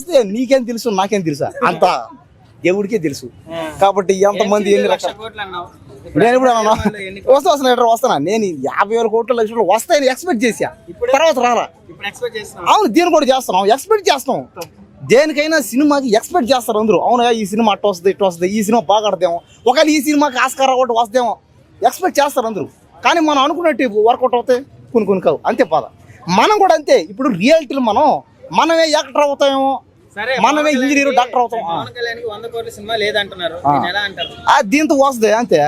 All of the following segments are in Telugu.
వస్తే నీకేం తెలుసు నాకేం తెలుసా అంత దేవుడికే తెలుసు. కాబట్టి ఎంతమంది ఎన్ని రకాల నేను ఇప్పుడు వస్తానా నేను 50,000 కోట్ల లక్షలు వస్తాయని ఎక్స్పెక్ట్ చేసా, తర్వాత రాలా. అవును, దీన్ని కూడా చేస్తున్నాం, ఎక్స్పెక్ట్ చేస్తాం. దేనికైనా సినిమాకి ఎక్స్పెక్ట్ చేస్తారు అందరూ. అవునా ఈ సినిమా అట్ట వస్తుంది ఇట్లా వస్తుంది, ఈ సినిమా బాగా ఆడదేమో, ఒకవేళ ఈ సినిమాకి ఆస్కార్ అవార్డు వస్తేమో ఎక్స్పెక్ట్ చేస్తారు అందరూ. కానీ మనం అనుకున్నట్టు వర్కౌట్ అవుతాయి కొన్ని కావు, అంతే పద. మనం కూడా అంతే. ఇప్పుడు రియాలిటీలు మనమే యాక్టర్ అవుతామేమో, మనమే ఇంజనీర్ డాక్టర్ అవుతాం. దీంతో వస్తుంది అంతే,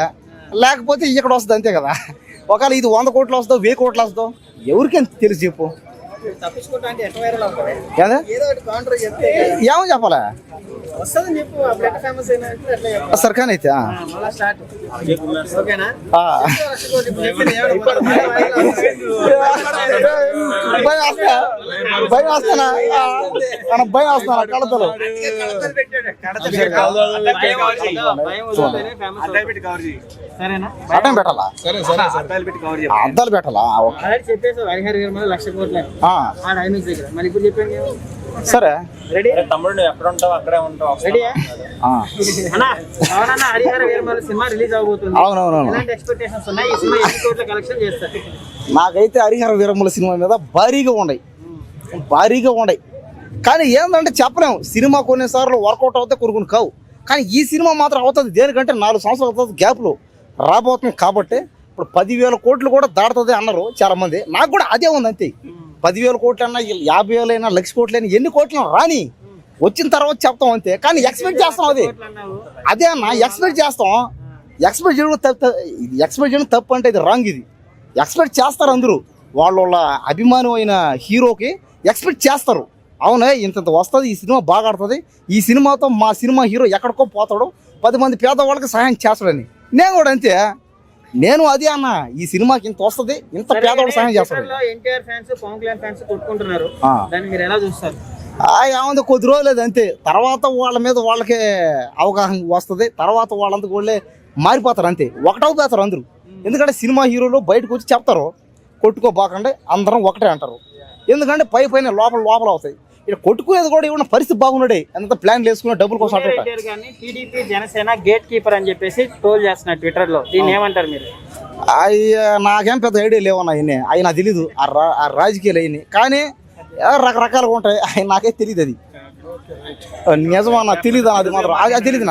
లేకపోతే ఇక్కడ వస్తుంది అంతే కదా. ఒకవేళ ఇది 100 కోట్లు వస్తుందో 1000 కోట్లు వస్తుందో ఎవరికేం తెలుసు చెప్పు. ఏమో చెప్పాలా సర్కాన్ అయితే భయం వస్తానా కడతలు అడ్డం పెట్టాలా, అద్దాలు పెట్టాలా. సరే తమ్ముడు ఎక్కడ ఉంటావు అక్కడే ఉంటావు. అవునవునవును. నాకైతే హరిహర వీరమ్మల సినిమా మీద భారీగా ఉన్నాయి. కానీ ఏంటంటే చెప్పలేము. సినిమా కొన్నిసార్లు వర్కౌట్ అవుతాయి, కొన్ని కావు. కానీ ఈ సినిమా మాత్రం అవుతుంది. దేనికంటే 4 సంవత్సరాల అవుతుంది గ్యాప్లో రాబోతుంది. కాబట్టి ఇప్పుడు 10,000 కోట్లు కూడా దాడుతుంది అన్నారు చాలా మంది. నాకు కూడా అదే ఉంది అంతే. 10,000 కోట్లు అన్నా 50,000 అయినా 1,00,000 కోట్లు అయినా ఎన్ని కోట్లు రాని వచ్చిన తర్వాత చెప్తాం అంతే. కానీ ఎక్స్పెక్ట్ చేస్తాం అదే అన్న ఎక్స్పెక్ట్ చేస్తాం. ఎక్స్పెక్ట్ చేయడం తప్పు అంటే ఇది రాంగ్. ఇది ఎక్స్పెక్ట్ చేస్తారు అందరూ. వాళ్ళ అభిమానం అయిన హీరోకి ఎక్స్పెక్ట్ చేస్తారు. అవునా ఇంత వస్తుంది, ఈ సినిమా బాగా ఆడుతుంది, ఈ సినిమాతో మా సినిమా హీరో ఎక్కడికో పోతాడు, 10 మంది పేదవాళ్ళకి సహాయం చేస్తాడని. నేను కూడా అంతే. నేను అదే అన్న, ఈ సినిమాకి ఇంత వస్తుంది, ఇంత పేదవాళ్ళు సహాయం చేస్తాడు. ఏముంది కొద్ది రోజులేదు అంతే. తర్వాత వాళ్ళ మీద వాళ్ళకే అవగాహన వస్తుంది. తర్వాత వాళ్ళంతా వాళ్ళే మారిపోతారు అంతే. ఒకటవుతారు అందరూ. ఎందుకంటే సినిమా హీరోలు బయటకు వచ్చి చెప్తారు కొట్టుకోబాకండి అందరం ఒకటే అంటారు. ఎందుకంటే పైన లోపల అవుతాయి. ఇక్కడ కొట్టుకునేది కూడా ఏమన్నా పరిస్థితి బాగున్నాడే, ఎంత ప్లాన్ వేసుకున్న డబ్బుల కోసం. టీడీపీ జనసేన గేట్ కీపర్ అని చెప్పేసి ట్రోల్ చేస్తున్నారు ట్విట్టర్ లో. దీన్ని ఏమంటారు మీరు? నాకేం పెద్ద ఐడియా లేవన్నా అవి నాకు తెలీదు. ఆ రాజకీయాలు అయ్యి కానీ రకరకాలుగా ఉంటాయి. నాకే తెలియదు. అది నిజమా నాకు తెలీదు. అది మాత్రం అది తెలీదు.